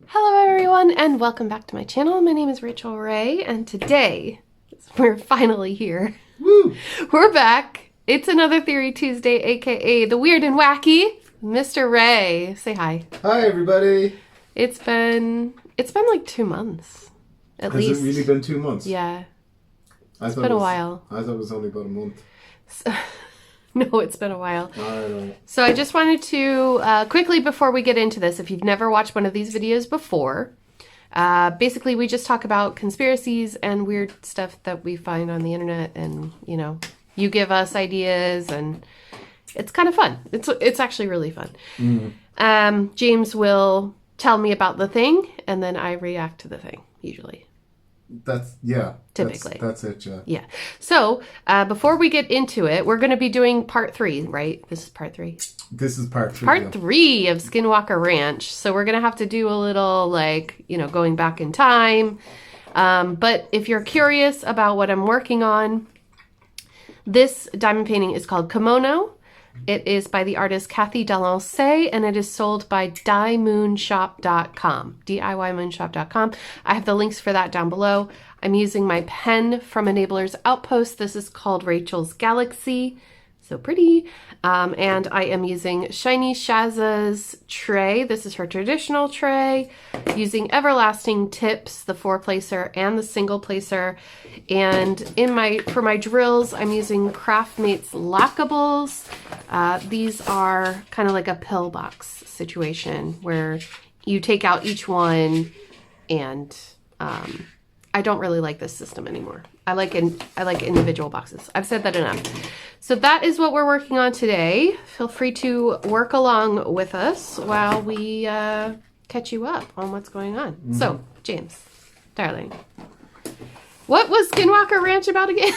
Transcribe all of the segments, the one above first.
Hello everyone and welcome back to my channel. My name is Rachel Ray and today we're finally here. Woo! We're back. It's another Theory Tuesday, aka the weird and wacky Mr. Ray. Say hi. Hi everybody. It's been like 2 months at least. Has it really been 2 months? Yeah. It's been a while. I thought it was only about a month. No, it's been a while. I know. So I just wanted to quickly, before we get into this, if you've never watched one of these videos before, basically we just talk about conspiracies and weird stuff that we find on the internet, and you give us ideas, and it's kind of fun. It's actually really fun. Mm. James will tell me about the thing, and then I react to the thing usually. Typically. That's it, yeah. Yeah. So, before we get into it, we're going to be doing part 3, right? This is part 3. This is part 3. Part 3 of Skinwalker Ranch. So we're going to have to do a little, going back in time. But if you're curious about what I'm working on, this diamond painting is called Kimono. It is by the artist Kathy Delancey, and it is sold by diemoonshop.com, DIYmoonshop.com. I have the links for that down below. I'm using my pen from Enabler's Outpost. This is called Rachel's Galaxy. So pretty. And I am using Shiny Shaza's tray. This is her traditional tray. Using Everlasting Tips, the 4-placer and the single placer. And for my drills, I'm using Craftmates Lockables. These are kind of like a pillbox situation where you take out each one, and I don't really like this system anymore. I like individual boxes. I've said that enough. So that is what we're working on today. Feel free to work along with us while we catch you up on what's going on. Mm-hmm. So, James, darling, what was Skinwalker Ranch about again?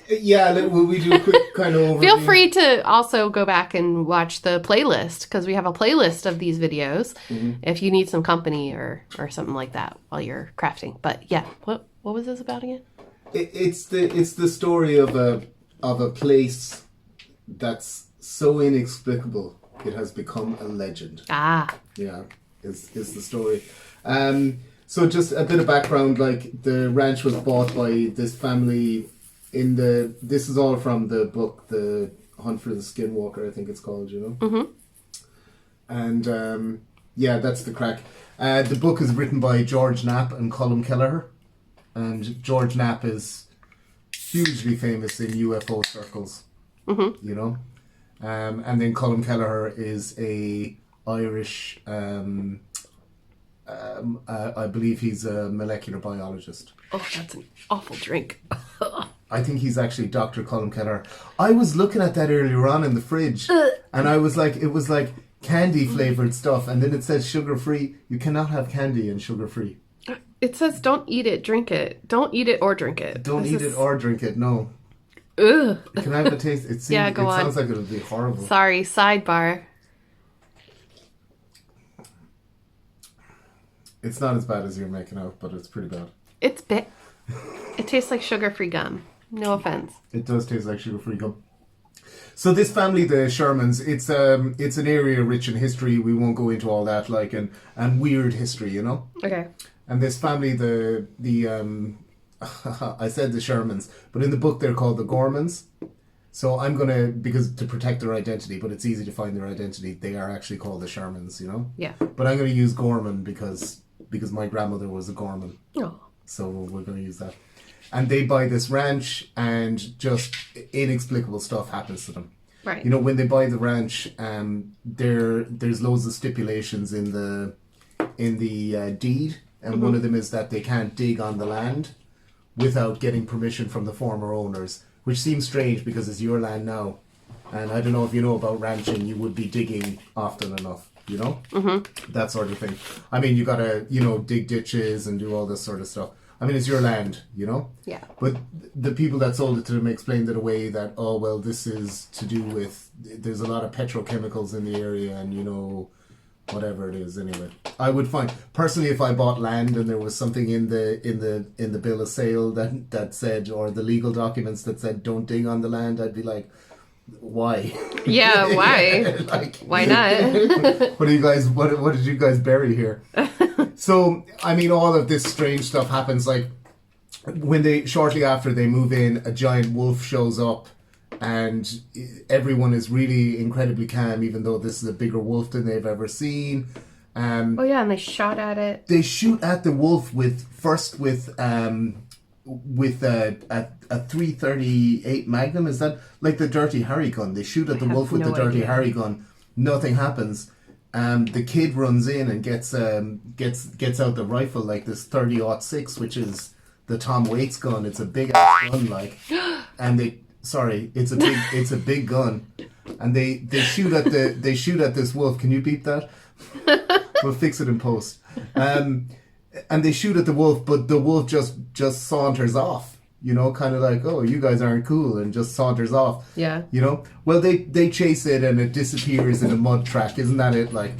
Yeah, will we do a quick kind of overview? Feel free to also go back and watch the playlist, because we have a playlist of these videos if you need some company or something like that while you're crafting. But yeah, what was this about again? It's the story of a place that's so inexplicable it has become a legend. Ah. Yeah, is the story. So just a bit of background, like the ranch was bought by this family this is all from the book, The Hunt for the Skinwalker, I think it's called, Mm-hmm. And yeah, that's the crack. The book is written by George Knapp and Colin Keller. And George Knapp is hugely famous in UFO circles, and then Colin Keller is a Irish, I believe he's a molecular biologist. Oh, that's an awful drink. I think he's actually Dr. Colin Keller. I was looking at that earlier on in the fridge, and I was like, it was like candy flavored stuff, and then it says sugar free. You cannot have candy and sugar free. It says don't eat it, drink it. Don't eat it or drink it. Don't eat it or drink it, no. Ugh. Can I have a taste? It sounds like it would be horrible. Sorry, sidebar. It's not as bad as you're making out, but it's pretty bad. It tastes like sugar-free gum. No offense. It does taste like sugar-free gum. So this family, the Shermans, it's an area rich in history. We won't go into all that, and weird history, Okay. And this family, the I said the Shermans, but in the book they're called the Gormans. So I'm to protect their identity, but it's easy to find their identity. They are actually called the Shermans, Yeah. But I'm going to use Gorman because my grandmother was a Gorman. Oh. So we're going to use that. And they buy this ranch, and just inexplicable stuff happens to them. Right. When they buy the ranch, there's loads of stipulations in the deed, and one of them is that they can't dig on the land without getting permission from the former owners, which seems strange because it's your land now. And I don't know if you know about ranching, you would be digging often enough, that sort of thing. I mean, you got to, dig ditches and do all this sort of stuff. I mean, it's your land, Yeah. But the people that sold it to them explained it away that, oh, well, this is to do with, there's a lot of petrochemicals in the area, and, whatever it is. Anyway, I would find, personally, if I bought land and there was something in the bill of sale that said, or the legal documents that said don't dig on the land, I'd be like, why? Yeah, why? Like, Why not? what do you guys? What did you guys bury here? So I mean, all of this strange stuff happens. Like when they shortly after they move in, a giant wolf shows up, and everyone is really incredibly calm, even though this is a bigger wolf than they've ever seen. Oh yeah, and they shot at it. They shoot at the wolf with a 338 Magnum. Is that like the Dirty Harry gun? They shoot at the wolf with no the Dirty idea. Harry gun. Nothing happens. The kid runs in and gets out the rifle, like this 30-06, which is the Tom Waits gun. It's a big ass gun, like, and it's a big gun, and they shoot at this wolf. Can you beep that? We'll fix it in post. And they shoot at the wolf, but the wolf just saunters off. You know, kind of like, oh, you guys aren't cool, and just saunters off. Yeah. You know? Well, they chase it and it disappears in a mud track. Isn't that it? Like,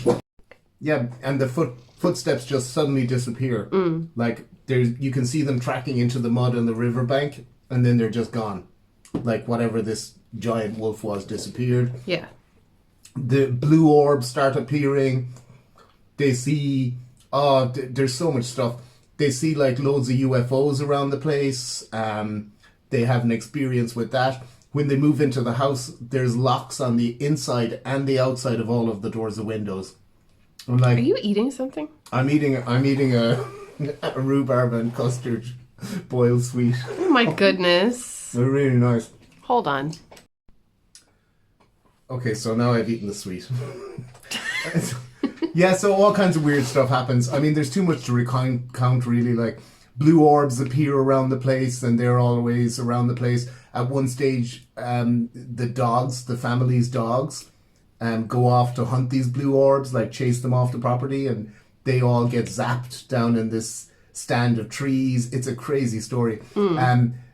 yeah, and the footsteps just suddenly disappear. Like, you can see them tracking into the mud on the riverbank, and then they're just gone. Like, whatever this giant wolf was disappeared. Yeah. The blue orbs start appearing. They see, there's so much stuff. They see like loads of UFOs around the place. They have an experience with that. When they move into the house, there's locks on the inside and the outside of all of the doors and windows. I'm like, Are you eating something? I'm eating a rhubarb and custard boiled sweet. Oh my goodness. They're really nice. Hold on. Okay, so now I've eaten the sweet. Yeah, so all kinds of weird stuff happens. I mean, there's too much to recount, really. Like, blue orbs appear around the place, and they're always around the place. At one stage, the family's dogs, go off to hunt these blue orbs, like chase them off the property, and they all get zapped down in this stand of trees. It's a crazy story.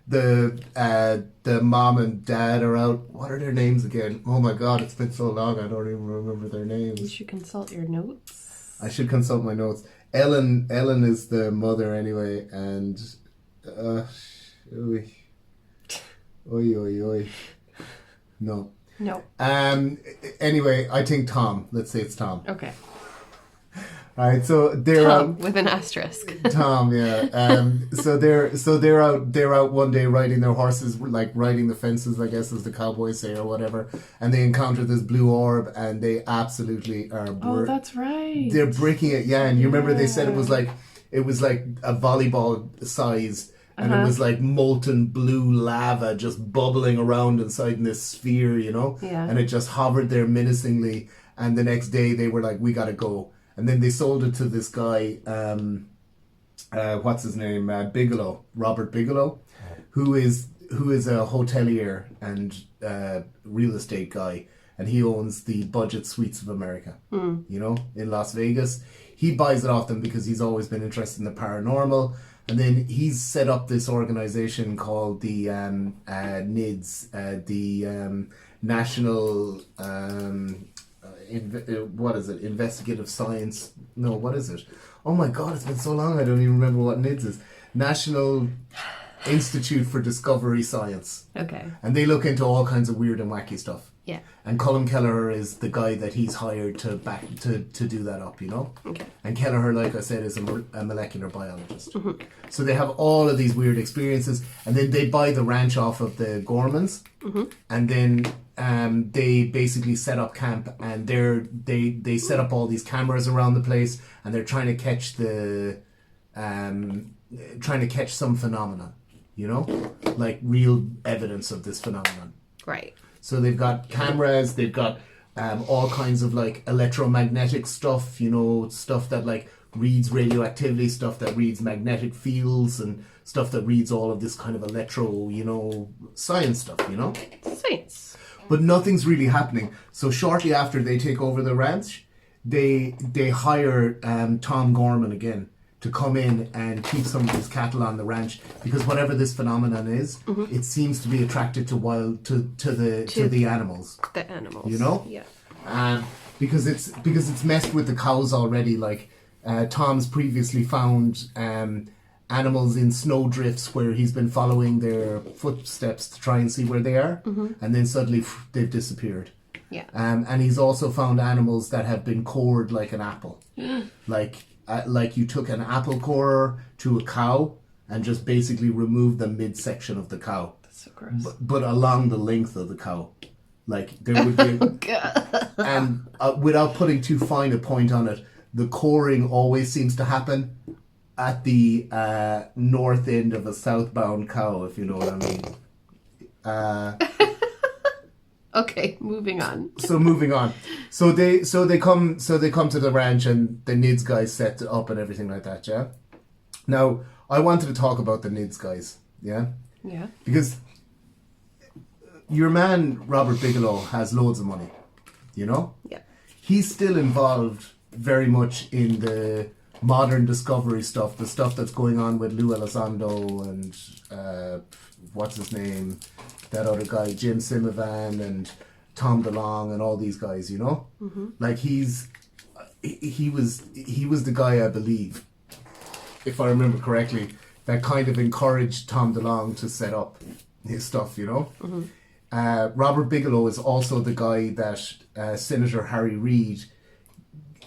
The mom and dad are out. What are their names again? Oh my god, it's been so long, I don't even remember their names. You should consult your notes. I should consult my notes. Ellen is the mother anyway, and oy. No. No. Anyway, I think Tom. Let's say it's Tom. Okay. All right, so they're out. With an asterisk. Tom, yeah. So they're out one day riding their horses, like riding the fences, I guess, as the cowboys say, or whatever. And they encounter this blue orb, and they absolutely are. Oh, that's right. They're breaking it, yeah. And you remember they said it was like a volleyball size, and it was like molten blue lava just bubbling around inside in this sphere, you know. Yeah. And it just hovered there menacingly. And the next day they were like, "We gotta go." And then they sold it to this guy, what's his name? Bigelow, Robert Bigelow, who is a hotelier and real estate guy, and he owns the Budget Suites of America, you know, in Las Vegas. He buys it off them because he's always been interested in the paranormal, and then he's set up this organization called the NIDS, the National. What is it? Investigative Science? No, what is it? Oh my god, it's been so long I don't even remember what NIDS is. National Institute for Discovery Science. Okay. And they look into all kinds of weird and wacky stuff. Yeah. And Colin Keller is the guy that he's hired to do that up, you know? Okay. And Keller, like I said, is a molecular biologist. Mm-hmm. So they have all of these weird experiences, and then they buy the ranch off of the Gormans, and then they basically set up camp, and they set up all these cameras around the place, and they're trying to catch some phenomenon, you know, like real evidence of this phenomenon. Right. So they've got cameras, they've got all kinds of like electromagnetic stuff, you know, stuff that like reads radioactivity, stuff that reads magnetic fields, and stuff that reads all of this kind of electro, you know, science stuff, you know? Science. But nothing's really happening. So shortly after they take over the ranch, they hire Tom Gorman again to come in and keep some of his cattle on the ranch, because whatever this phenomenon is, it seems to be attracted to the animals. The animals. You know? Yeah. Because it's messed with the cows already. Like Tom's previously found animals in snowdrifts where he's been following their footsteps to try and see where they are, and then suddenly they've disappeared. Yeah. And he's also found animals that have been cored like an apple, like you took an apple corer to a cow and just basically removed the midsection of the cow. That's so gross. But along the length of the cow. Like, there would be... and without putting too fine a point on it, the coring always seems to happen at the north end of a southbound cow, if you know what I mean. Okay, moving on. So moving on. So they come to the ranch and the NIDS guys set it up and everything like that, yeah? Now, I wanted to talk about the NIDS guys, yeah? Yeah. Because your man, Robert Bigelow, has loads of money, you know? Yeah. He's still involved very much in the modern discovery stuff, the stuff that's going on with Lou Elizondo and, what's his name? That other guy, Jim Simivan and Tom DeLonge and all these guys, you know? Mm-hmm. Like he was the guy, I believe, if I remember correctly, that kind of encouraged Tom DeLonge to set up his stuff, you know? Mm-hmm. Robert Bigelow is also the guy that Senator Harry Reid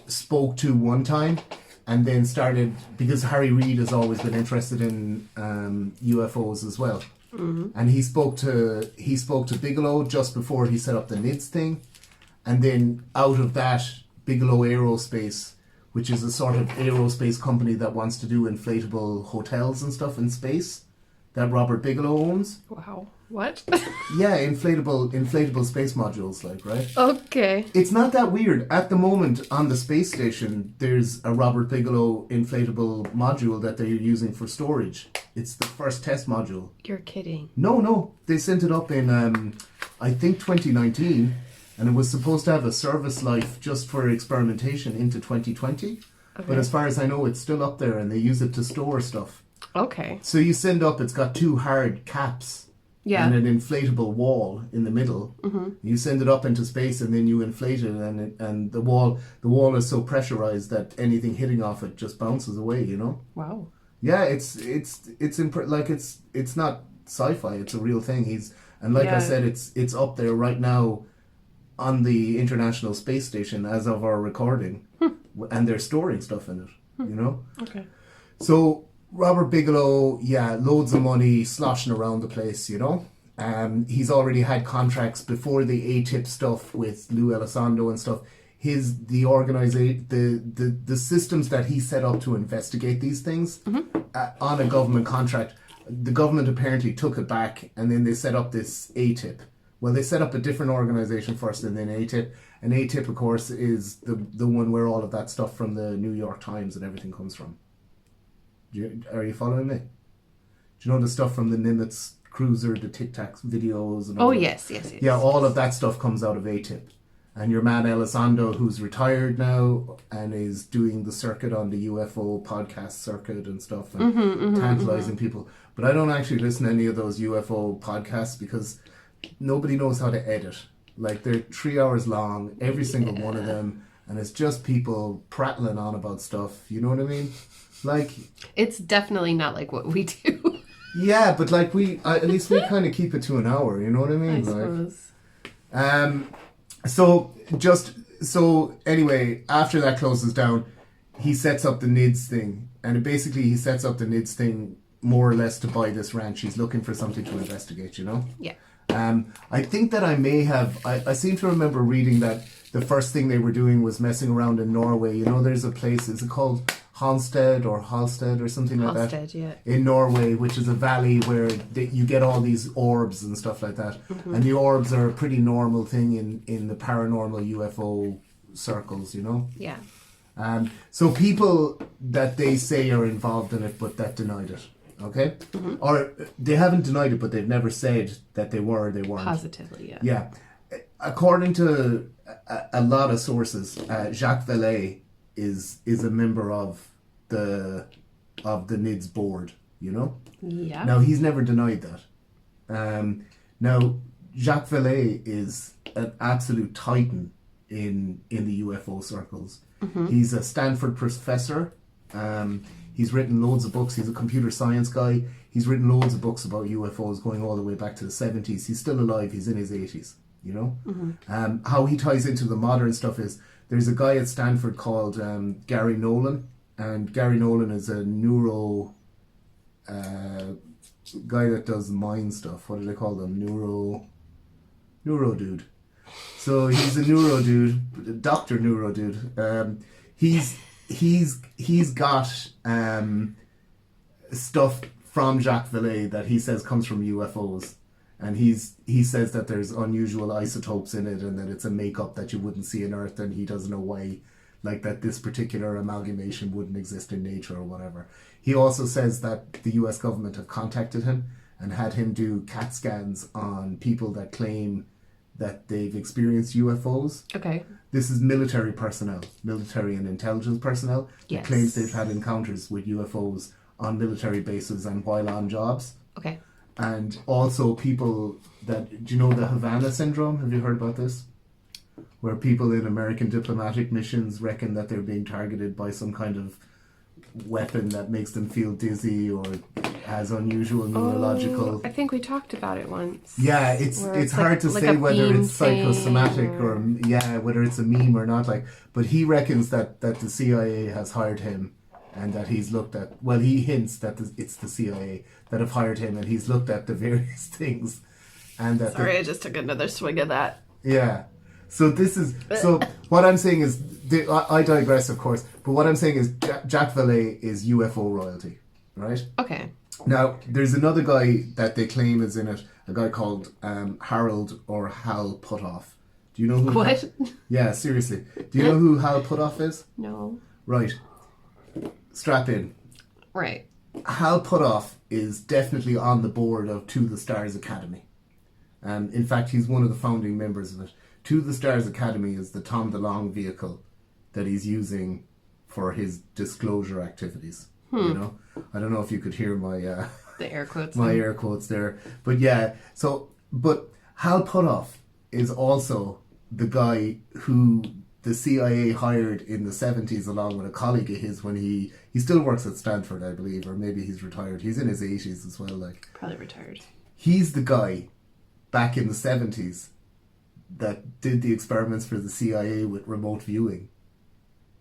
spoke to one time and then started, because Harry Reid has always been interested in UFOs as well. Mm-hmm. And he spoke to Bigelow just before he set up the NIDS thing, and then out of that, Bigelow Aerospace, which is a sort of aerospace company that wants to do inflatable hotels and stuff in space, that Robert Bigelow owns. Wow. What? Yeah, inflatable space modules, like, right? Okay. It's not that weird. At the moment on the space station, there's a Robert Bigelow inflatable module that they're using for storage. It's the first test module. You're kidding. No. They sent it up in, I think, 2019, and it was supposed to have a service life just for experimentation into 2020. Okay. But as far as I know, it's still up there, and they use it to store stuff. Okay. So you send up, it's got two hard caps. Yeah. And an inflatable wall in the middle. Mm-hmm. You send it up into space and then you inflate it, and the wall is so pressurized that anything hitting off it just bounces away, you know? Wow. Yeah, it's not sci-fi, it's a real thing. I said, it's up there right now on the International Space Station as of our recording. And they're storing stuff in it, you know? Okay. So Robert Bigelow, yeah, loads of money sloshing around the place, you know. He's already had contracts before the ATIP stuff with Lou Elizondo and stuff. The systems that he set up to investigate these things on a government contract, the government apparently took it back, and then they set up this ATIP. Well, they set up a different organization first, and then ATIP. And ATIP, of course, is the one where all of that stuff from the New York Times and everything comes from. Are you following me? Do you know the stuff from the Nimitz cruiser, the Tic Tac videos? And all that? Yes. Yeah, all of that stuff comes out of ATIP. And your man Elizondo, who's retired now and is doing the circuit on the UFO podcast circuit and stuff, and tantalizing people. But I don't actually listen to any of those UFO podcasts because nobody knows how to edit. Like, they're 3 hours long, every single one of them, and it's just people prattling on about stuff. You know what I mean? Like, it's definitely not like what we do. Yeah, but like at least we kind of keep it to an hour. You know what I mean? I suppose. So anyway, after that closes down, he sets up the NIDS thing, and basically he sets up the NIDS thing more or less to buy this ranch. He's looking for something to investigate. You know? Yeah. I think that I may have. I seem to remember reading that the first thing they were doing was messing around in Norway. You know, there's a place. Is it called Halsted or something like that? Halsted, yeah. In Norway, which is a valley where you get all these orbs and stuff like that. Mm-hmm. And the orbs are a pretty normal thing in the paranormal UFO circles, you know? Yeah. So people that they say are involved in it, but that denied it. Okay? Mm-hmm. Or they haven't denied it, but they've never said that they were or they weren't. Positively, yeah. Yeah. According to a lot of sources, Jacques Vallée is a member of the NIDS board, you know? Yeah. Now, he's never denied that. Now, Jacques Vallée is an absolute titan in the UFO circles. Mm-hmm. He's a Stanford professor. He's written loads of books. He's a computer science guy. He's written loads of books about UFOs going all the way back to the 70s. He's still alive. He's in his 80s, you know? How he ties into the modern stuff is there's a guy at Stanford called Gary Nolan. And Gary Nolan is a neuro guy that does mind stuff. What do they call them? Neuro dude. So he's a neuro dude, Dr. Neuro dude. He's got stuff from Jacques Vallée that he says comes from UFOs, and he says that there's unusual isotopes in it and that it's a makeup that you wouldn't see on Earth, and he doesn't know why, like that this particular amalgamation wouldn't exist in nature or whatever. He also says that the US government have contacted him and had him do CAT scans on people that claim that they've experienced UFOs. Okay. This is military personnel, military and intelligence personnel, that claims they've had encounters with UFOs on military bases and while on jobs. Okay. And also people that, do you know the Havana Syndrome? Have you heard about this? Where people in American diplomatic missions reckon that they're being targeted by some kind of weapon that makes them feel dizzy or has unusual neurological... I think we talked about it once. Yeah, it's hard to say whether it's psychosomatic or whether it's a meme or not. Like, but he reckons that the CIA has hired him, and that he's looked at... Well, he hints that it's the CIA that have hired him, and he's looked at the various things, and that... Sorry, I just took another swig of that. Yeah. So what I'm saying is, I digress, of course, but what I'm saying is Jacques Vallée is UFO royalty, right? Okay. Now, there's another guy that they claim is in it, a guy called Harold or Hal Puthoff. Do you know who... What? Yeah, seriously. Do you know who Hal Puthoff is? No. Right. Strap in. Right. Hal Puthoff is definitely on the board of To the Stars Academy. In fact, he's one of the founding members of it. To the Stars Academy is the Tom DeLonge vehicle that he's using for his disclosure activities. You know, I don't know if you could hear my the air quotes. My air quotes there, but yeah. But Hal Puthoff is also the guy who the CIA hired in the 70s along with a colleague of his when he still works at Stanford, I believe, or maybe he's retired. He's in his 80s as well. Like, probably retired. He's the guy back in the 70s that did the experiments for the CIA with remote viewing.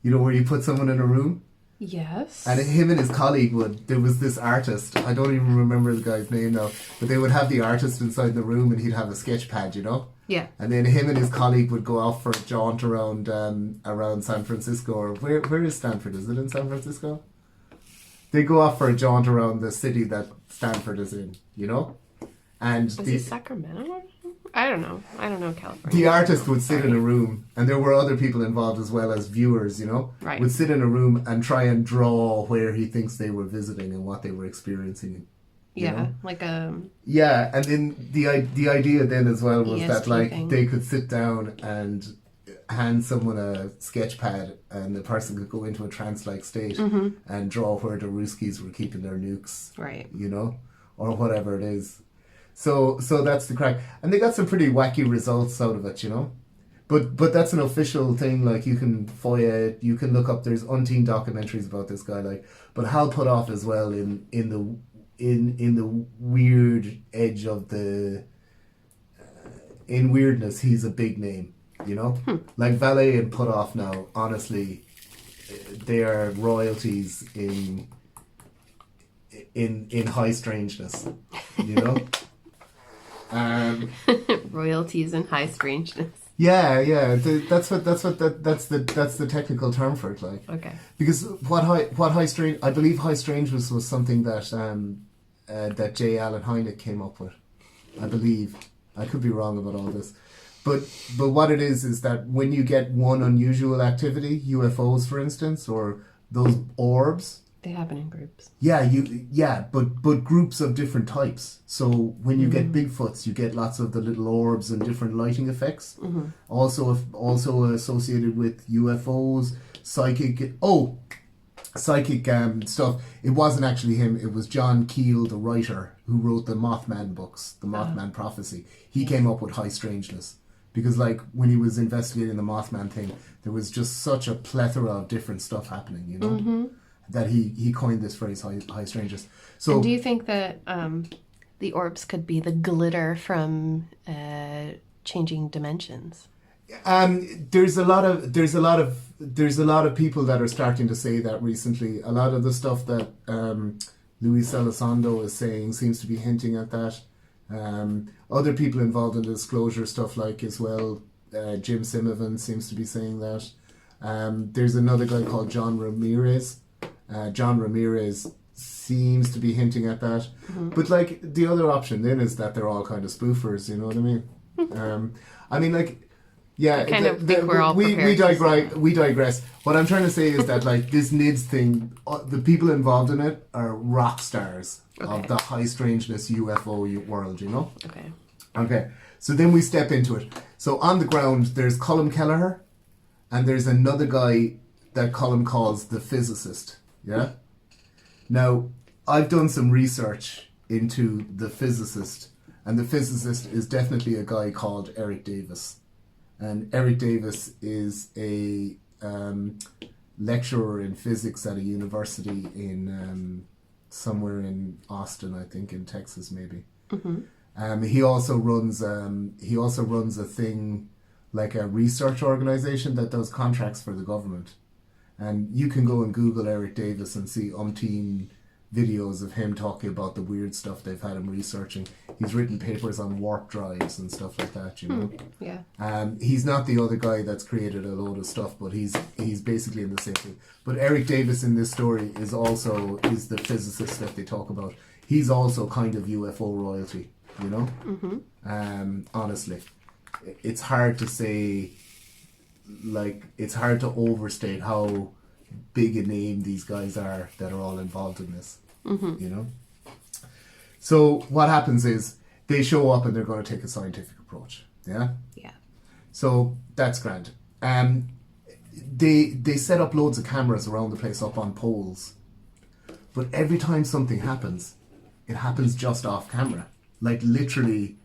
You know, where you put someone in a room? Yes. And him and his colleague there was this artist, I don't even remember the guy's name now, but they would have the artist inside the room and he'd have a sketch pad, you know? Yeah. And then him and his colleague would go off for a jaunt around San Francisco, or where is Stanford? Is it in San Francisco? They go off for a jaunt around the city that Stanford is in, you know? And is it Sacramento? I don't know California. The artist would sit in a room, and there were other people involved as well as viewers, you know? Right. Would sit in a room and try and draw where he thinks they were visiting and what they were experiencing. You know? Like a... Yeah, and then the idea then as well was that, like, thing. they could sit down and hand someone a sketch pad and the person could go into a trance-like state and draw where the Ruskies were keeping their nukes. Right. You know? Or whatever it is. So that's the crack. And they got some pretty wacky results out of it, you know? But that's an official thing, like, you can FOIA it, you can look up, there's umpteen documentaries about this guy, like, but Hal Puthoff as well in the weird edge of the... in weirdness, he's a big name, you know? Like, Vallée and Puthoff now, honestly, they are royalties in high strangeness, you know? Royalties and high strangeness. Yeah. That's the technical term for it, like. Okay. Because what high strange, I believe high strangeness was something that that J. Allen Hynek came up with. I believe. I could be wrong about all this, but what it is that when you get one unusual activity, UFOs for instance, or those orbs. They happen in groups. But groups of different types. So when you get Bigfoots, you get lots of the little orbs and different lighting effects. Also associated with UFOs, psychic stuff. It wasn't actually him. It was John Keel, the writer, who wrote the Mothman books, the Mothman Prophecy. He came up with high strangeness. Because, like, when he was investigating the Mothman thing, there was just such a plethora of different stuff happening, you know? he coined this phrase, high strangeness. So And do you think that the orbs could be the glitter from changing dimensions? there's a lot of people that are starting to say that recently. A lot of the stuff that Luis Elizondo is saying seems to be hinting at that. Other people involved in the disclosure stuff, like as well, Jim Simovan seems to be saying that. There's another guy called John Ramirez. John Ramirez seems to be hinting at that. But like the other option then is that they're all kind of spoofers, you know what I mean? I mean, like, yeah, I kind of think we're all we prepared. we digress. What I'm trying to say is that like this NIDS thing, the people involved in it are rock stars of the high strangeness UFO world, you know? Okay. Okay, so then we step into it. So on the ground, there's Colin Keller, and there's another guy that Colin calls the physicist, yeah? Now, I've done some research into the physicist, and the physicist is definitely a guy called Eric Davis. And Eric Davis is a lecturer in physics at a university in somewhere in Austin, I think, in Texas, maybe. He also runs a thing like a research organization that does contracts for the government. And you can go and Google Eric Davis and see umpteen videos of him talking about the weird stuff they've had him researching. He's written papers on warp drives and stuff like that, you know. Yeah. He's not the other guy that's created a load of stuff, but he's basically in the same thing. But Eric Davis in this story is the physicist that they talk about. He's also kind of UFO royalty, you know. Honestly, it's hard to say. Like, it's hard to overstate how big a name these guys are that are all involved in this, you know. So what happens is they show up and they're going to take a scientific approach. Yeah. So that's grand. They set up loads of cameras around the place up on poles, but every time something happens, it happens just off camera. Like literally,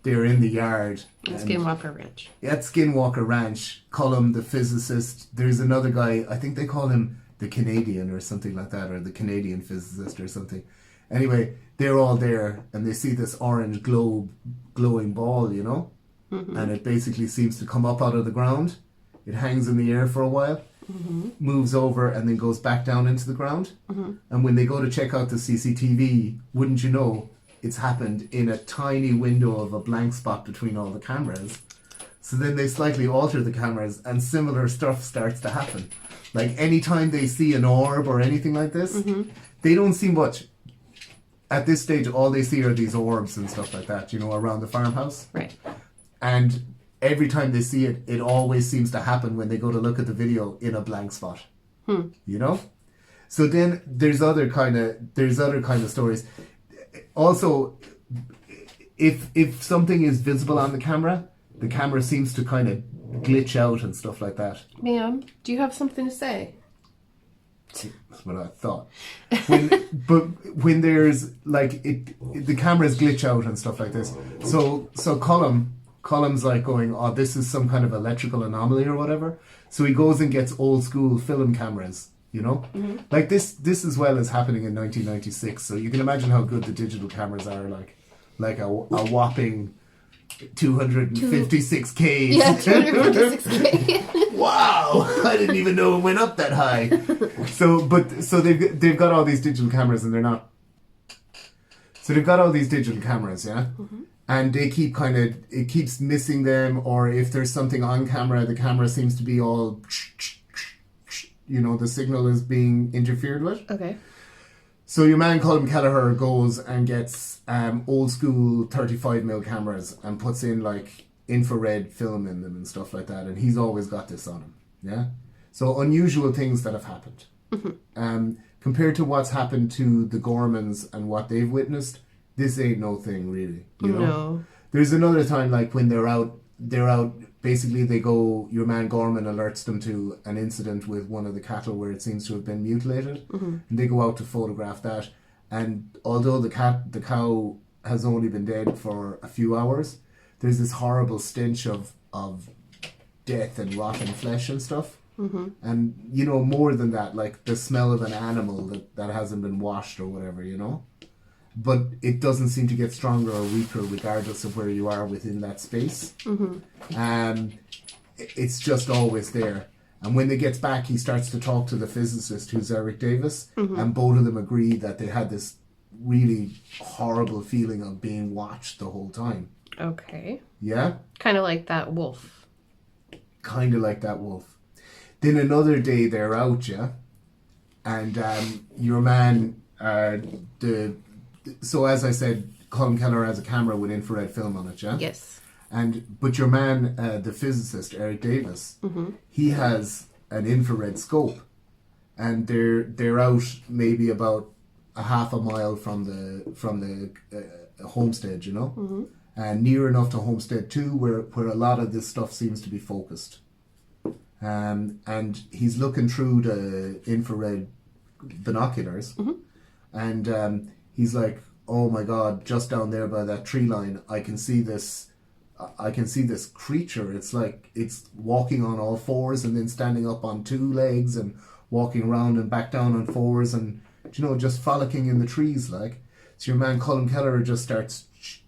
they're in the yard. Skinwalker Ranch. At Skinwalker Ranch, Colin, the physicist. There's another guy, I think they call him the Canadian or something like that, or the Canadian physicist or something. Anyway, they're all there and they see this orange glowing ball, you know? And it basically seems to come up out of the ground. It hangs in the air for a while, moves over and then goes back down into the ground. And when they go to check out the CCTV, wouldn't you know, it's happened in a tiny window of a blank spot between all the cameras. So then they slightly alter the cameras and similar stuff starts to happen. Like anytime they see an orb or anything like this, they don't see much. At this stage, all they see are these orbs and stuff like that, you know, around the farmhouse. Right. And every time they see it, it always seems to happen when they go to look at the video in a blank spot. You know? So then there's other kind of stories. Also, if something is visible on the camera seems to kind of glitch out and stuff like that. Ma'am, do you have something to say? That's what I thought. When there's like the cameras glitch out and stuff like this. So Colum's like going, oh, this is some kind of electrical anomaly or whatever. So he goes and gets old school film cameras. You know, like this as well is happening in 1996. So you can imagine how good the digital cameras are. Like a whopping 256K. Yeah, 256K. Wow, I didn't even know it went up that high. So they've got all these digital cameras and they're not. So they've got all these digital cameras, yeah. And they keep it keeps missing them, or if there's something on camera, the camera seems to be all. You know, the signal is being interfered with. Okay. So your man Colin Keller goes and gets old school 35mm cameras and puts in like infrared film in them and stuff like that, and he's always got this on him. Yeah. So unusual things that have happened. Compared to what's happened to the Gormans and what they've witnessed, this ain't no thing really. You know. No. There's another time like when they're out. Basically, your man Gorman alerts them to an incident with one of the cattle where it seems to have been mutilated. And they go out to photograph that. And although the cow has only been dead for a few hours, there's this horrible stench of death and rotten flesh and stuff. And, you know, more than that, like the smell of an animal that hasn't been washed or whatever, you know? But it doesn't seem to get stronger or weaker regardless of where you are within that space. It's just always there. And when they gets back, he starts to talk to the physicist, who's Eric Davis, and both of them agree that they had this really horrible feeling of being watched the whole time. Okay. Yeah? Kind of like that wolf. Kind of like that wolf. Then another day they're out, yeah? And your man, so as I said, Colin Keller has a camera with infrared film on it, yeah? Yes. But your man, the physicist, Eric Davis, he has an infrared scope. And they're out maybe about a half a mile from the homestead, you know? And near enough to Homestead 2 where a lot of this stuff seems to be focused. And he's looking through the infrared binoculars, and he's like, "Oh my God! Just down there by that tree line, I can see this. I can see this creature. It's like it's walking on all fours and then standing up on two legs and walking around and back down on fours, and you know, just frolicking in the trees like." So your man Colin Keller just starts,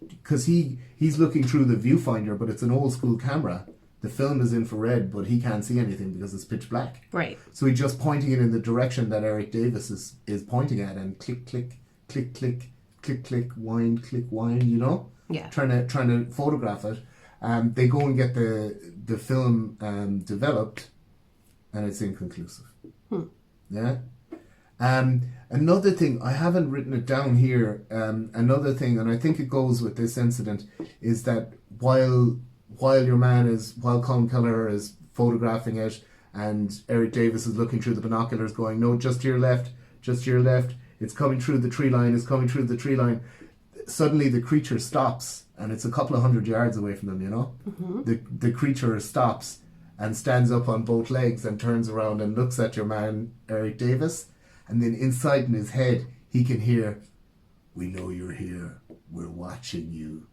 because he's looking through the viewfinder, but it's an old school camera. The film is infrared, but he can't see anything because it's pitch black. Right. So he's just pointing it in the direction that Eric Davis is pointing at, and click, click, click, click, click, click, wind, you know? Yeah. Trying to photograph it. They go and get the film developed, and it's inconclusive. Yeah. Another thing, I haven't written it down here, another thing, and I think it goes with this incident, is that while Colin Keller is photographing it and Eric Davis is looking through the binoculars going, "No, just to your left, it's coming through the tree line, suddenly the creature stops, and it's a couple of 100 yards away from them, you know? The creature stops and stands up on both legs and turns around and looks at your man Eric Davis, and then inside in his head he can hear, "We know you're here, we're watching you."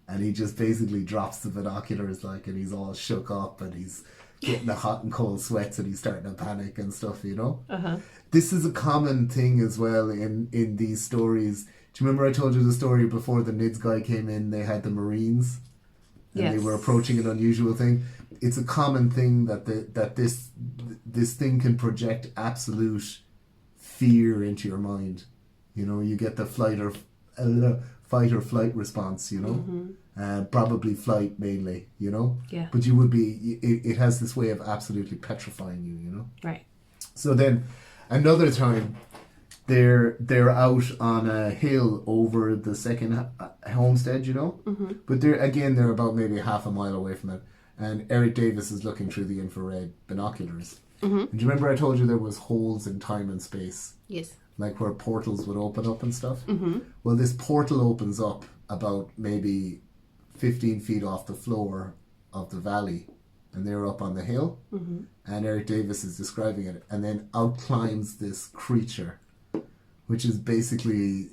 And he just basically drops the binoculars, like, and he's all shook up, and he's getting the hot and cold sweats, and he's starting to panic and stuff, you know? This is a common thing as well in these stories. Do you remember I told you the story before the NIDS guy came in, they had the Marines, and they were approaching an unusual thing? It's a common thing that this thing can project absolute fear into your mind. You know, you get the fight or flight response, you know, probably flight mainly, you know. Yeah. But you would be. It has this way of absolutely petrifying you, you know. Right. So then, another time, they're out on a hill over the second homestead, you know. But they're about maybe half a mile away from it, and Eric Davis is looking through the infrared binoculars. And do you remember I told you there was holes in time and space? Yes. Like where portals would open up and stuff. Well, this portal opens up about maybe 15 feet off the floor of the valley, and they're up on the hill, and Eric Davis is describing it, and then out climbs this creature, which is basically,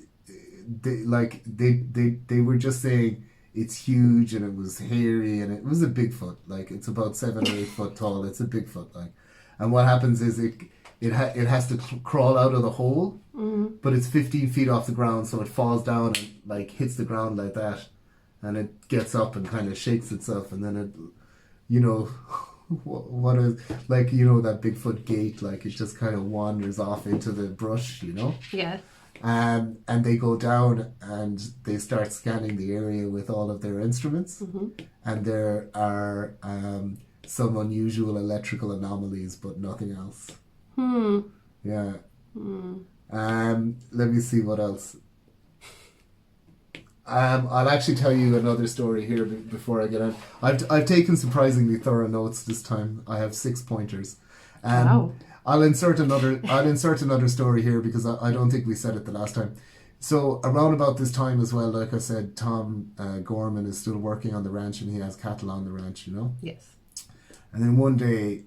they were just saying it's huge, and it was hairy, and it was a Bigfoot, like it's about 7 or 8 foot tall, it's a Bigfoot, like, and what happens is it has to crawl out of the hole, but it's 15 feet off the ground, so it falls down and like hits the ground like that, and it gets up and kind of shakes itself, and then it, you know, what is, like, you know, that Bigfoot gait, like it just kind of wanders off into the brush, you know. Yeah. And they go down and they start scanning the area with all of their instruments, and there are some unusual electrical anomalies, but nothing else. Yeah. Let me see what else. I'll actually tell you another story here before I get on. I've taken surprisingly thorough notes this time. I have 6 pointers. Wow. I'll insert another story here because I don't think we said it the last time. So around about this time as well, like I said, Tom Gorman is still working on the ranch, and he has cattle on the ranch, you know? Yes. And then one day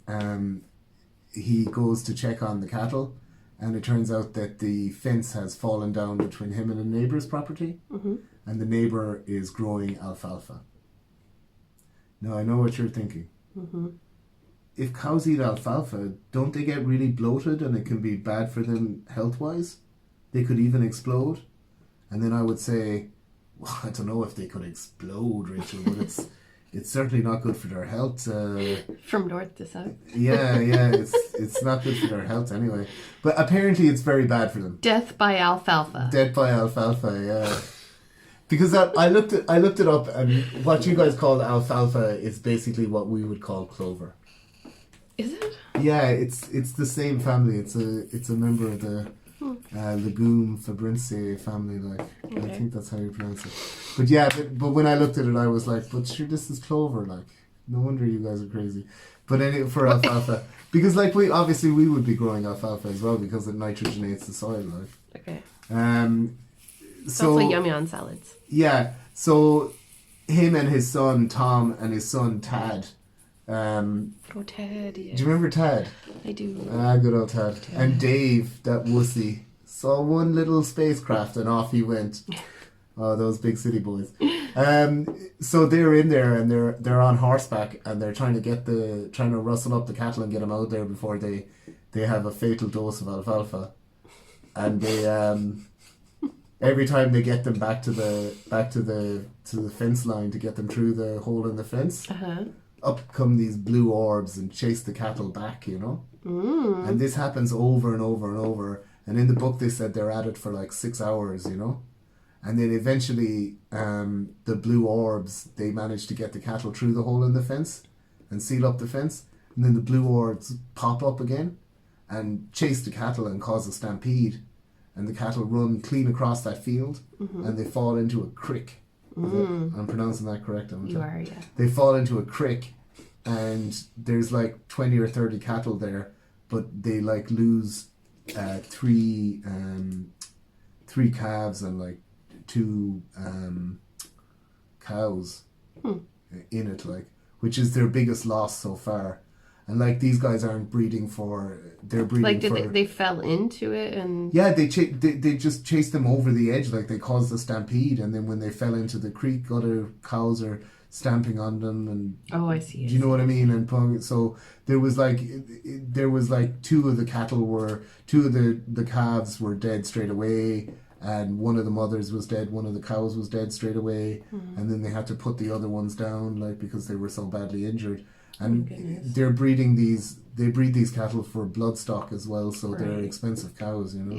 he goes to check on the cattle, and it turns out that the fence has fallen down between him and a neighbour's property, and the neighbour is growing alfalfa. Now I know what you're thinking. if cows eat alfalfa, don't they get really bloated and it can be bad for them health-wise? They could even explode. And then I would say, well, I don't know if they could explode, Rachel, but it's certainly not good for their health. From north to south. Yeah, it's not good for their health anyway. But apparently it's very bad for them. Death by alfalfa. Death by alfalfa, yeah. Because I looked it up, and what you guys call alfalfa is basically what we would call clover. Is it? Yeah, it's the same family. It's a member of the legume fabrense family. Like Okay. I think that's how you pronounce it. But yeah, but when I looked at it, I was like, but sure, this is clover. Like, no wonder you guys are crazy. But anyway, for alfalfa, because like we would be growing alfalfa as well because it nitrogenates the soil. Like, Okay. It's so also yummy on salads. yeah, so him and his son Tom and his son Tad. Oh, Ted, yeah. Do you remember Tad? I do. Ah, good old Tad. And Dave, that wussy, saw one little spacecraft and off he went. Oh, those big city boys. So they're in there and they're on horseback and they're trying to rustle up the cattle and get them out there before they have a fatal dose of alfalfa. And they every time they get them back to the fence line to get them through the hole in the fence. Up come these blue orbs and chase the cattle back, you know? And this happens over and over and over. And in the book they said they're at it for like 6 hours, you know? And then eventually the blue orbs, they manage to get the cattle through the hole in the fence and seal up the fence. And then the blue orbs pop up again and chase the cattle and cause a stampede. And the cattle run clean across that field and they fall into a creek. I'm pronouncing that correct? You are, yeah. They fall into a creek and there's like 20 or 30 cattle there, but they like lose three calves and like 2 cows in it, like, which is their biggest loss so far. And like these guys aren't breeding for, they're breeding like, for... They fell into it and... Yeah, they just chased them over the edge, like they caused a stampede, and then when they fell into the creek, other cows are stamping on them, and... Oh, I see. Do you know what I mean? And so there was like 2 of the cattle were, 2 of the calves were dead straight away, and one of the mothers was dead, one of the cows was dead straight away, and then they had to put the other ones down, like, because they were so badly injured. And they breed these cattle for bloodstock as well, so they're expensive cows, you know.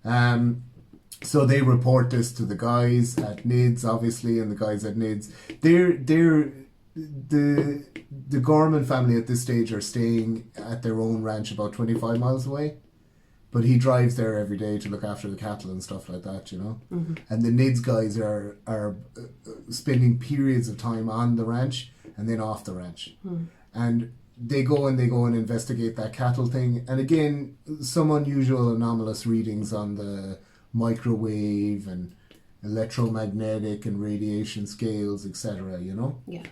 Yeah. So they report this to the guys at NIDS, obviously, and the guys at NIDS. The Gorman family at this stage are staying at their own ranch about 25 miles away, but he drives there every day to look after the cattle and stuff like that, you know. And the NIDS guys are spending periods of time on the ranch and then off the ranch. And they go and investigate that cattle thing. And again, some unusual anomalous readings on the microwave and electromagnetic and radiation scales, etc., you know? Yeah.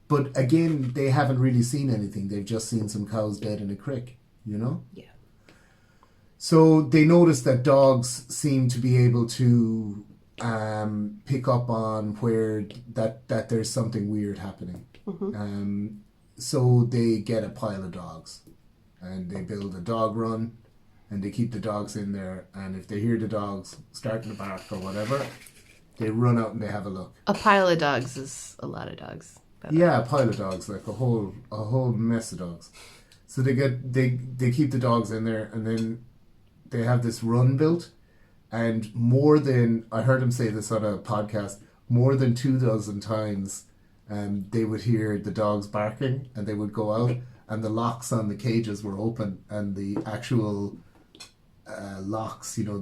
But again, they haven't really seen anything. They've just seen some cows dead in a creek, you know? Yeah. So they notice that dogs seem to be able to pick up on where that there's something weird happening. So they get a pile of dogs and they build a dog run and they keep the dogs in there, and if they hear the dogs starting to bark or whatever, they run out and they have a look. A pile of dogs is a lot of dogs. Yeah, a pile of dogs, like a whole mess of dogs. So they keep the dogs in there, and then they have this run built. And I heard him say this on a podcast, more than 24 times they would hear the dogs barking and they would go out and the locks on the cages were open and the actual locks, you know,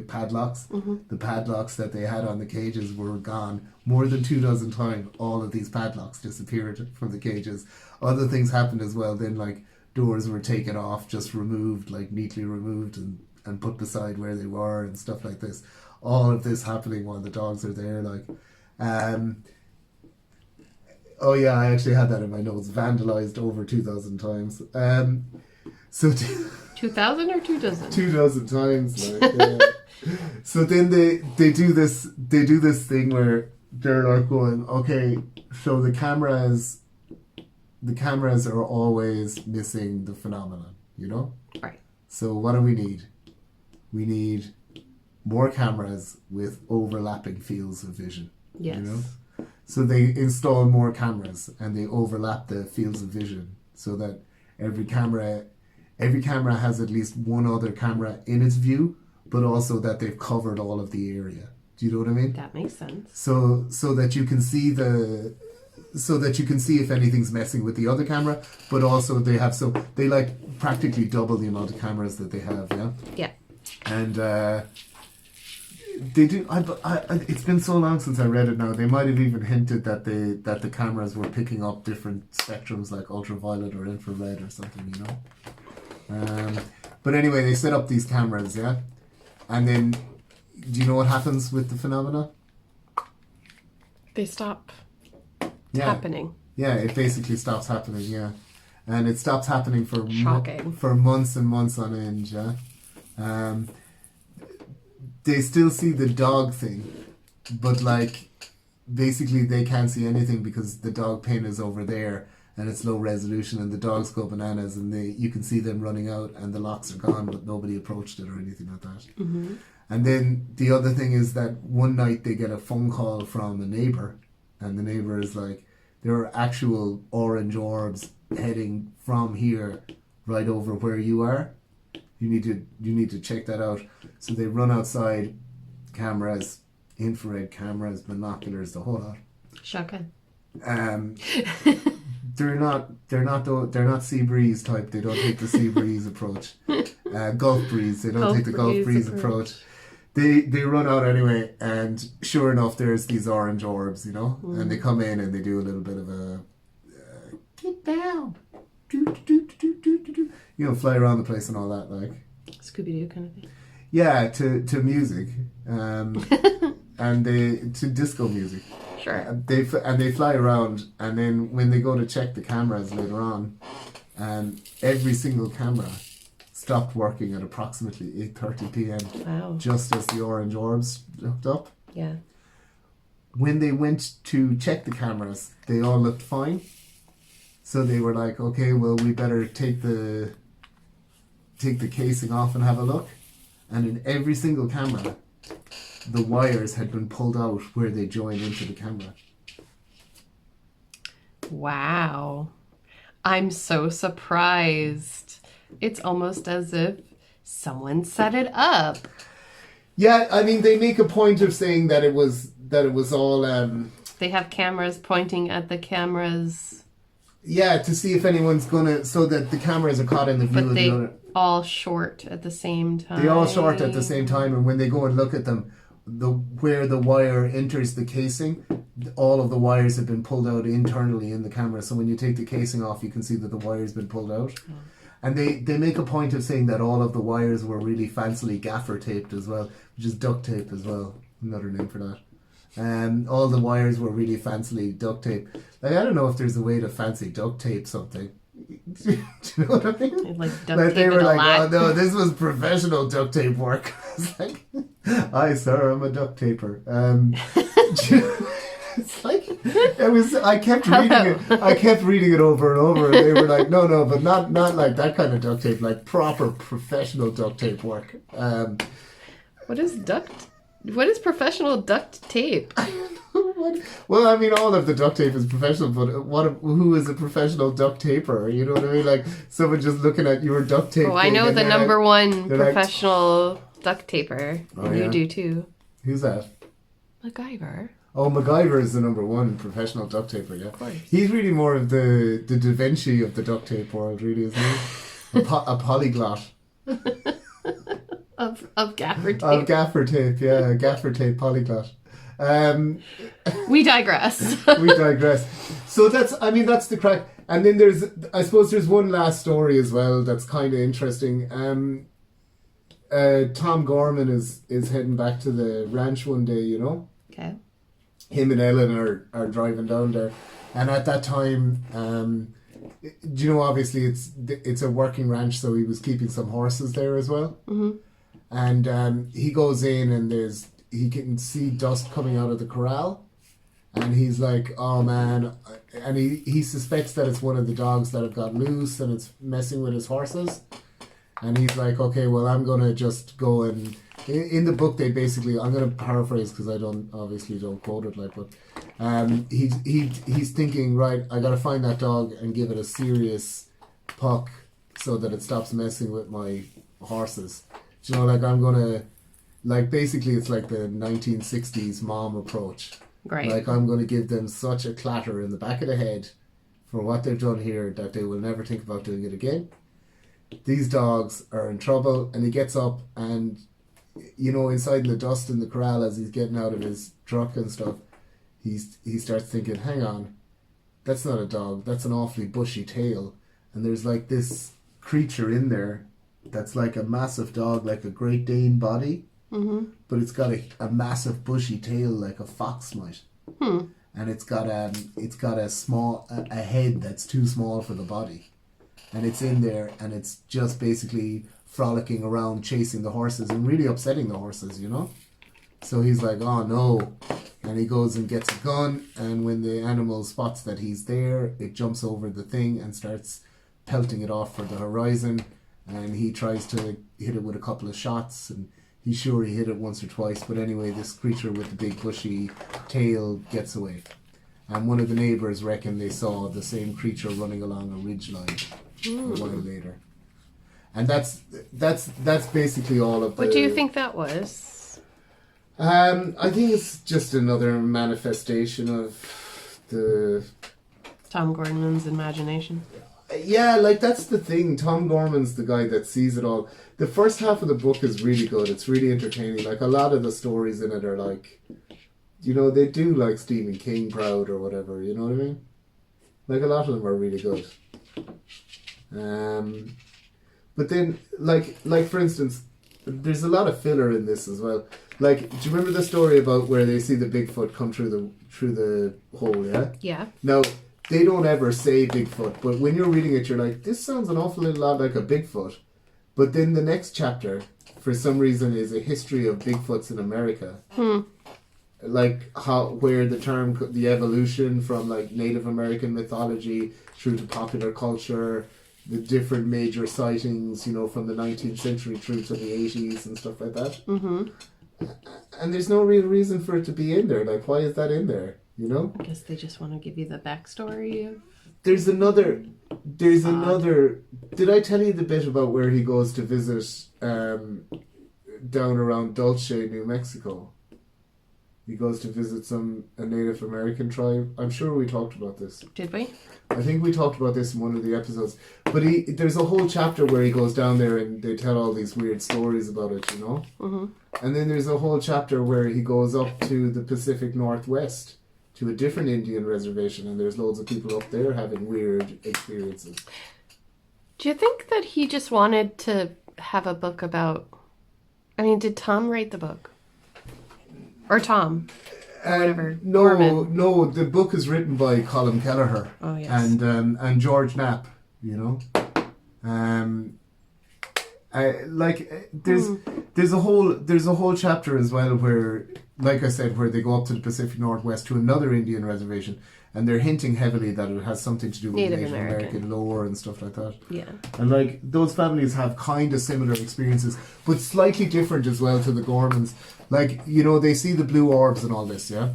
padlocks? The padlocks that they had on the cages were gone. More than 24 times, all of these padlocks disappeared from the cages. Other things happened as well. Then, like, doors were taken off, just removed, like neatly removed and put beside where they were and stuff like this. All of this happening while the dogs are there, like. Oh yeah, I actually had that in my notes. Vandalized over 2,000 times. So 2,000 or 2 dozen? 2,000 times. Like, so then they do this thing where they're like going, okay, so the camera is the cameras are always missing the phenomenon, you know? Right. So what do we need? We need more cameras with overlapping fields of vision. Yes. You know? So they install more cameras and they overlap the fields of vision so that every camera has at least one other camera in its view, but also that they've covered all of the area. Do you know what I mean? That makes sense. So that you can see if anything's messing with the other camera, but also they like practically double the amount of cameras that they have, yeah? Yeah. And they do. It's been so long since I read it now. They might have even hinted that the cameras were picking up different spectrums like ultraviolet or infrared or something, you know? But anyway, they set up these cameras, yeah? And then, do you know what happens with the phenomena? They stop happening. Yeah, it basically stops happening, yeah. And it stops happening for for months and months on end, yeah. They still see the dog thing, but like basically they can't see anything because the dog pin is over there and it's low resolution and the dogs go bananas and you can see them running out and the locks are gone but nobody approached it or anything like that. Mm-hmm. And then the other thing is that one night they get a phone call from a neighbour and the neighbour is like, there are actual orange orbs heading from here right over where you are. You need to check that out. So they run outside, cameras, infrared cameras, binoculars, the whole lot. Shotgun. They're not sea breeze type. They don't take the sea breeze approach. Gulf breeze. They don't take the Gulf breeze approach. They run out anyway, and sure enough, there's these orange orbs, you know, and they come in and they do a little bit of a get down, you know, fly around the place and all that, like Scooby-Doo kind of thing. Yeah, to music, and to disco music. Sure. They fly around, and then when they go to check the cameras later on, every single camera stopped working at approximately 8:30 p.m. Wow. Just as the orange orbs looked up. Yeah. When they went to check the cameras, they all looked fine. So they were like, okay, well, we better take the casing off and have a look. And in every single camera, the wires had been pulled out where they join into the camera. Wow. I'm so surprised. It's almost as if someone set it up. Yeah, I mean, they make a point of saying that it was all... They have cameras pointing at the cameras. Yeah, to see if anyone's gonna... So that the cameras are caught in the view of the other... But they all short at the same time. They all short at the same time, and when they go and look at them, where the wire enters the casing, all of the wires have been pulled out internally in the camera. So when you take the casing off, you can see that the wire's been pulled out. Oh. And they make a point of saying that all of the wires were really fancily gaffer taped as well, which is duct tape as well, another name for that. All the wires were really fancily duct taped. Like, I don't know if there's a way to fancy duct tape something. Do you know what I mean? Like duct tape they were like, oh no, this was professional duct tape work. It's like, hi sir, I'm a duct taper. It's like I kept reading it over and over, and they were like, no, but not like that kind of duct tape, like proper professional duct tape work. What is professional duct tape? Well, I mean, all of the duct tape is professional, but who is a professional duct taper? You know what I mean? Like someone just looking at your duct tape. Oh, I know the number one professional like, duct taper. Oh, you yeah? do too. Who's that? MacGyver. Oh, MacGyver is the number one professional duct taper, yeah. Of course. He's really more of the Da Vinci of the duct tape world, really, isn't he? A polyglot. Of gaffer tape. Of gaffer tape, yeah. Gaffer tape polyglot. We digress. We digress. So that's the crack. And then there's one last story as well that's kind of interesting. Tom Gorman is heading back to the ranch one day, you know. Okay. Him and Ellen are driving down there, and at that time, you know, obviously it's a working ranch, so he was keeping some horses there as well. Mm-hmm. And he goes in, and he can see dust coming out of the corral, And he's like, oh man, and he suspects that it's one of the dogs that have got loose and it's messing with his horses. And he's like, okay, well, I'm going to just go and... In the book, they basically... I'm going to paraphrase because I don't quote it, like, but he's thinking, right, I got to find that dog and give it a serious puck so that it stops messing with my horses. You know, like, I'm going to... Like, basically, it's like the 1960s mom approach. Right. Like, I'm going to give them such a clatter in the back of the head for what they've done here that they will never think about doing it again. These dogs are in trouble, and he gets up and, you know, inside in the dust in the corral as he's getting out of his truck and stuff, he starts thinking, hang on, that's not a dog, that's an awfully bushy tail, and there's like this creature in there that's like a massive dog, like a Great Dane body, but it's got a massive bushy tail like a fox might. And it's got a small a head that's too small for the body. And it's in there, and it's just basically frolicking around, chasing the horses, and really upsetting the horses, you know? So he's like, oh no. And he goes and gets a gun, and when the animal spots that he's there, it jumps over the thing and starts pelting it off for the horizon. And he tries to hit it with a couple of shots, and he's sure he hit it once or twice. But anyway, this creature with the big bushy tail gets away. And one of the neighbours reckon they saw the same creature running along a ridgeline a while later. And that's basically all of the... What do you think that was? I think it's just another manifestation of the... Tom Gorman's imagination. Yeah, like that's the thing. Tom Gorman's the guy that sees it all. The first half of the book is really good. It's really entertaining. Like a lot of the stories in it are like... You know, they do like Stephen King proud or whatever, you know what I mean? Like a lot of them are really good. But then, like for instance, there's a lot of filler in this as well. Like, do you remember the story about where they see the Bigfoot come through the hole? Yeah. Yeah. Now they don't ever say Bigfoot, but when you're reading it, you're like, this sounds an awful lot like a Bigfoot. But then the next chapter, for some reason, is a history of Bigfoots in America. Like where the evolution from like Native American mythology through to popular culture, the different major sightings, you know, from the 19th century through to the 80s and stuff like that. And there's no real reason for it to be in there. Like, why is that in there? You know? I guess they just want to give you the backstory of... There's another... Did I tell you the bit about where he goes to visit down around Dulce, New Mexico? He goes to visit a Native American tribe. I'm sure we talked about this. Did we? I think we talked about this in one of the episodes. But there's a whole chapter where he goes down there and they tell all these weird stories about it, you know? And then there's a whole chapter where he goes up to the Pacific Northwest to a different Indian reservation, and there's loads of people up there having weird experiences. Do you think that he just wanted to have a book about... I mean, did Tom write the book? Or Tom? Or whatever. No, the book is written by Colin Keller. Oh, yes. And George Knapp, you know? There's a whole chapter as well where, like I said, where they go up to the Pacific Northwest to another Indian reservation, and they're hinting heavily that it has something to do with Native American lore and stuff like that. Yeah. And like those families have kind of similar experiences, but slightly different as well to the Gormans. Like, you know, they see the blue orbs and all this, yeah?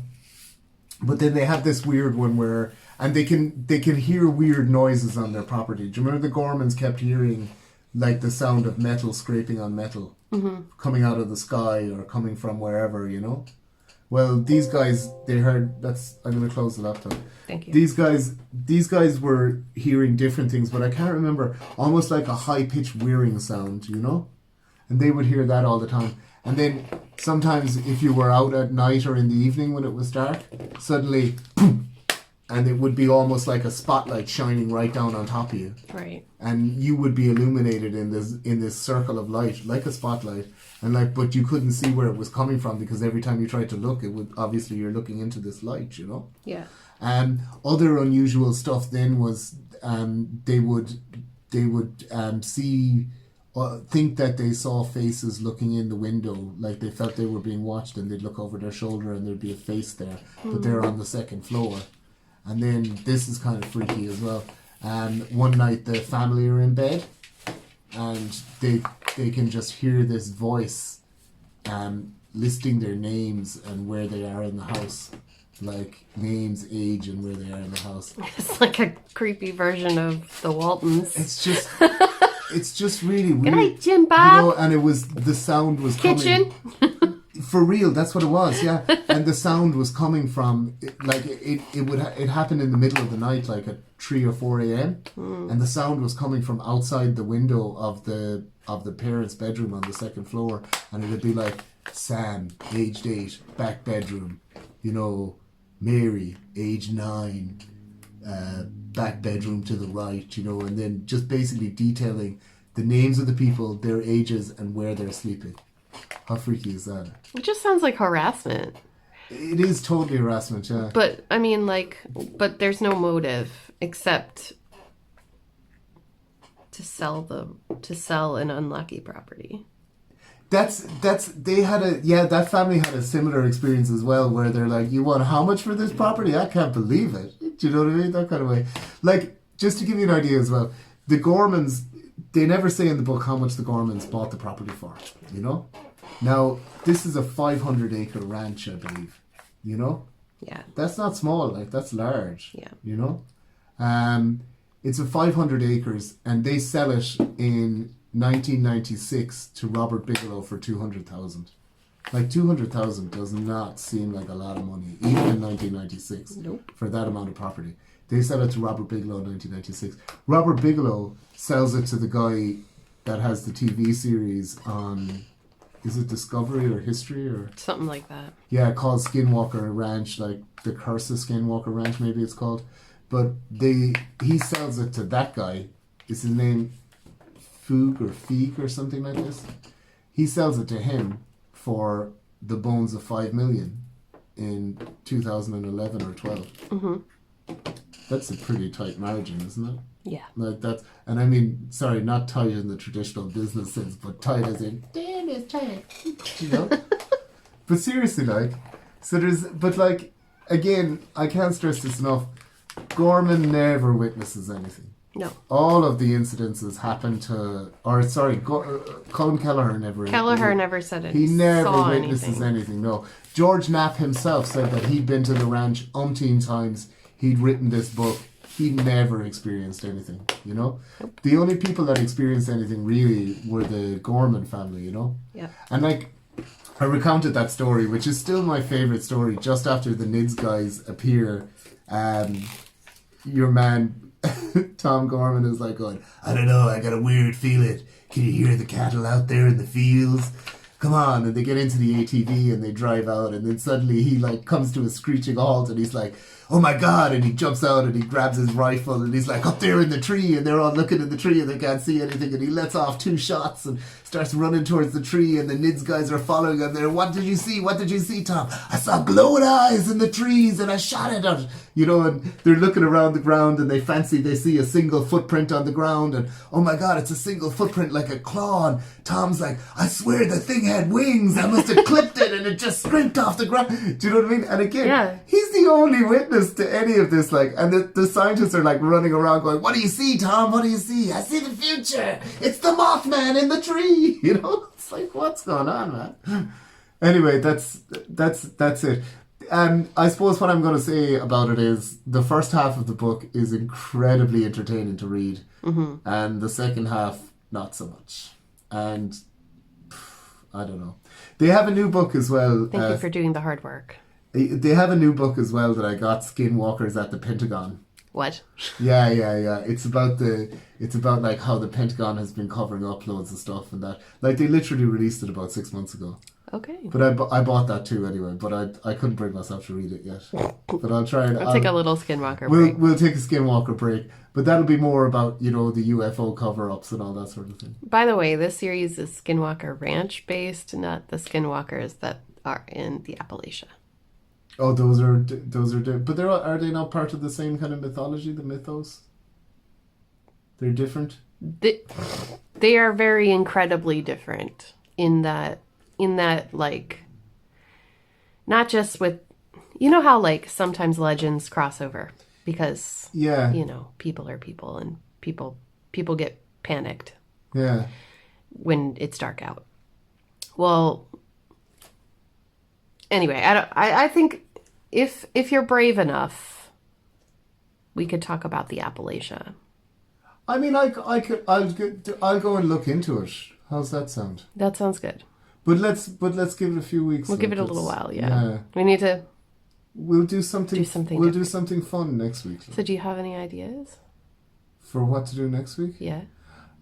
But then they have this weird one where, and they can hear weird noises on their property. Do you remember the Gormans kept hearing like the sound of metal scraping on metal coming out of the sky or coming from wherever, you know? Well, these guys, they heard, I'm going to close the laptop. Thank you. These guys were hearing different things, but I can't remember, almost like a high-pitched whirring sound, you know? And they would hear that all the time. And then sometimes if you were out at night or in the evening when it was dark, suddenly, and it would be almost like a spotlight shining right down on top of you. Right. And you would be illuminated in this circle of light, like a spotlight. And but you couldn't see where it was coming from because every time you tried to look, obviously you're looking into this light, you know? Yeah. Other unusual stuff then was they would see think that they saw faces looking in the window, like they felt they were being watched, and they'd look over their shoulder and there'd be a face there, but they're on the second floor. And then this is kind of freaky as well. One night the family are in bed, and they can just hear this voice listing their names and where they are in the house. Like names, age, and where they are in the house. It's like a creepy version of the Waltons. It's just really weird. Good night, Jim Bob. You know, and the sound was Kitchen. coming. For real, that's what it was, yeah. And the sound was coming from, it happened in the middle of the night, like at 3 or 4 a.m. And the sound was coming from outside the window of the parents' bedroom on the second floor. And it would be like, Sam, aged 8, back bedroom. You know, Mary, age 9, back bedroom to the right, you know, and then just basically detailing the names of the people, their ages, and where they're sleeping. How freaky is that? It just sounds like harassment. It is totally harassment, yeah. But, I mean, but there's no motive except to sell an unlucky property. That family had a similar experience as well, where they're like, you want how much for this property? I can't believe it. Do you know what I mean? That kind of way. Like, just to give you an idea as well, the Gormans, they never say in the book how much the Gormans bought the property for, you know? Now, this is a 500-acre ranch, I believe, you know? Yeah. That's not small, like, that's large, yeah. You know? It's a 500 acres, and they sell it in 1996 to Robert Bigelow for 200,000. Like 200,000 does not seem like a lot of money, even in 1996. Nope. For that amount of property. They sell it to Robert Bigelow in 1996. Robert Bigelow sells it to the guy that has the TV series on, is it Discovery or History or something like that? Yeah, called Skinwalker Ranch, like The Curse of Skinwalker Ranch, maybe it's called. But he sells it to that guy. Is his name Feig or something like this? He sells it to him for the bones of 5 million in 2011 or 12. Mm-hmm. That's a pretty tight margin, isn't it? Yeah. Like that's, and I mean, sorry, not tight in the traditional business sense, but tight as in, damn, it's tight, you know? But seriously, like, but like, again, I can't stress this enough, Gorman never witnesses anything. No. All of the incidences happen to, Colin Keller never said it. He never witnesses anything, no. George Knapp himself said that he'd been to the ranch umpteen times, he'd written this book, he never experienced anything, you know? Nope. The only people that experienced anything really were the Gorman family, you know? Yeah. And like, I recounted that story, which is still my favourite story, just after the NIDS guys appear. Your man, Tom Gorman, is like going, I don't know, I got a weird feeling. Can you hear the cattle out there in the fields? Come on. And they get into the ATV and they drive out, and then suddenly he like comes to a screeching halt and he's like, oh my God, and he jumps out and he grabs his rifle and he's like, up there in the tree, and they're all looking at the tree and they can't see anything, and he lets off 2 shots and starts running towards the tree, and the NIDS guys are following him there. What did you see, Tom? I saw glowing eyes in the trees and I shot at it, you know, and they're looking around the ground and they see a single footprint on the ground, and oh my God, it's a single footprint like a claw, and Tom's like, I swear the thing had wings, I must have clipped it and it just scraped off the ground. Do you know what I mean? And again, he's the only witness to any of this, like, and the scientists are like running around going, what do you see, Tom? What do you see? I see the future. It's the Mothman in the tree. You know, it's like, what's going on, man? Anyway, that's it. I suppose what I'm going to say about it is the first half of the book is incredibly entertaining to read, and the second half not so much. And I don't know. They have a new book as well. Thank you for doing the hard work. They have a new book as well that I got, Skinwalkers at the Pentagon. What? Yeah. It's about like how the Pentagon has been covering up loads of stuff and that. Like they literally released it about 6 months ago. Okay. But I bought that too anyway. But I couldn't bring myself to read it yet. But I'll try and I'll take a little Skinwalker break. We'll take a Skinwalker break. But that'll be more about, you know, the UFO cover-ups and all that sort of thing. By the way, this series is Skinwalker Ranch based, not the Skinwalkers that are in the Appalachia. Oh, those are, but are they not part of the same kind of mythology, the mythos? They're different? they are very incredibly different in that like, not just with, you know how like sometimes legends cross over because, Yeah. you know, people are people and people get panicked Yeah. when it's dark out. Well, anyway, I think if you're brave enough, we could talk about the Appalachia. I mean, I'll go and look into it. How's that sound? That sounds good. But let's give it a few weeks. We'll give it a little while. Yeah. We need to. We'll do something. We'll do something fun next week. So, do you have any ideas for what to do next week? Yeah.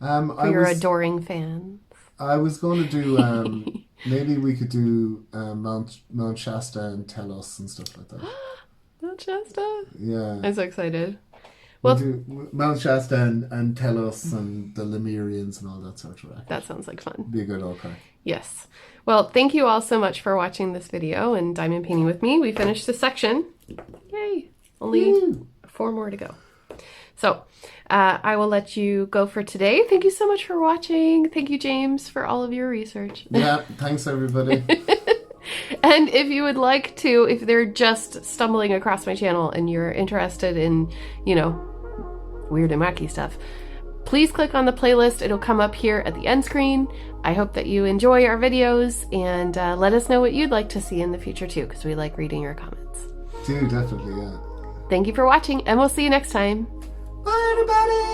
For your adoring fans. I was going to do. Maybe we could do Mount Shasta and Telos and stuff like that. Mount Shasta. Yeah. I'm so excited. We'll do Mount Shasta and Telos and the Lemurians and all that sort of act. That sounds like fun. Be a good old crack. Yes. Well, thank you all so much for watching this video and diamond painting with me. We finished this section. Yay. Only 4 more to go. So I will let you go for today. Thank you so much for watching. Thank you, James, for all of your research. Yeah. Thanks, everybody. And if you would like to, if they're just stumbling across my channel and you're interested in, you know, weird and wacky stuff, please click on the playlist. It'll come up here at the end screen. I hope that you enjoy our videos and let us know what you'd like to see in the future too, because we like reading your comments. Do definitely, yeah. Thank you for watching, and we'll see you next time. Bye, everybody!